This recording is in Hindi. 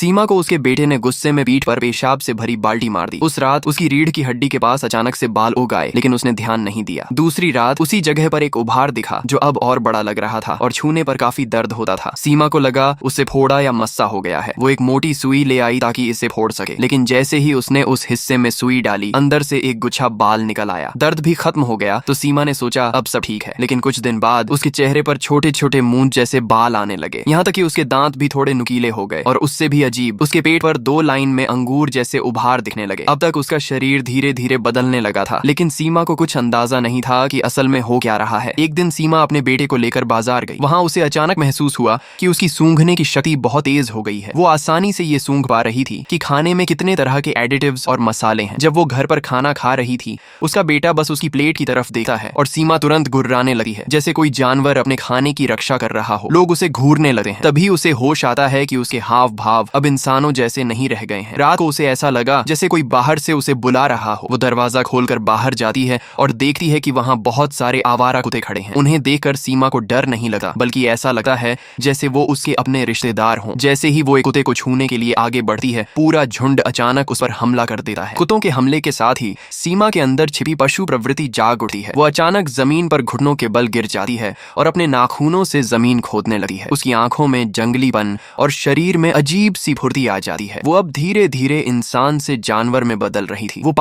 सीमा को उसके बेटे ने गुस्से में पीठ पर पेशाब से भरी बाल्टी मार दी। उस रात उसकी रीढ़ की हड्डी के पास अचानक से बाल उग आए, लेकिन उसने ध्यान नहीं दिया। दूसरी रात उसी जगह पर एक उभार दिखा जो अब और बड़ा लग रहा था और छूने पर काफी दर्द होता था। सीमा को लगा उसे फोड़ा या मस्सा हो गया है। वो एक मोटी सुई ले आई ताकि इसे फोड़ सके, लेकिन जैसे ही उसने उस हिस्से में सुई डाली, अंदर से एक गुच्छा बाल निकल आया। दर्द भी खत्म हो गया तो सीमा ने सोचा अब सब ठीक है, लेकिन कुछ दिन बाद उसके चेहरे पर छोटे छोटे मूंछ जैसे बाल आने लगे। यहाँ तक कि उसके दांत भी थोड़े नुकीले हो गए और उससे भी अजीब उसके पेट पर 2 लाइन में अंगूर जैसे उभार दिखने लगे। अब तक उसका शरीर धीरे धीरे बदलने लगा था, लेकिन सीमा को कुछ अंदाजा नहीं था कि असल में हो क्या रहा है। एक दिन सीमा अपने बेटे को लेकर बाजार गई। वहां उसे अचानक महसूस हुआ कि उसकी सूंघने की शक्ति बहुत तेज हो गई है। वो आसानी से ये सूंघ पा रही थी कि खाने में कितने तरह के एडिटिव्स और मसाले हैं। जब वो घर पर खाना खा रही थी, उसका बेटा बस उसकी प्लेट की तरफ देखता है और सीमा तुरंत गुर्राने लगी है, जैसे कोई जानवर अपने खाने की रक्षा कर रहा हो। लोग उसे घूरने लगते हैं। तभी उसे होश आता है कि उसके हाव भाव अब इंसानों जैसे नहीं रह गए हैं। रात को उसे ऐसा लगा जैसे कोई बाहर से उसे बुला रहा हो। वो दरवाजा खोलकर बाहर जाती है और देखती है कि वहां बहुत सारे आवारा कुत्ते खड़े हैं। उन्हें देखकर सीमा को डर नहीं लगा, बल्कि ऐसा लगता है जैसे वो उसके अपने रिश्तेदार हों। जैसे ही वो एक कुत्ते को छूने के लिए आगे बढ़ती है, पूरा झुंड अचानक उस पर हमला कर देता है। कुत्तों के हमले के साथ ही सीमा के अंदर छिपी पशु प्रवृत्ति जाग उठती है। वो अचानक जमीन पर घुटनों के बल गिर जाती है और अपने नाखूनों से जमीन खोदने लगती है। उसकी आंखों में जंगलीपन और शरीर में अजीब सी फुर्ती आ जाती है। वो अब धीरे धीरे इंसान से जानवर में बदल रही थी। वो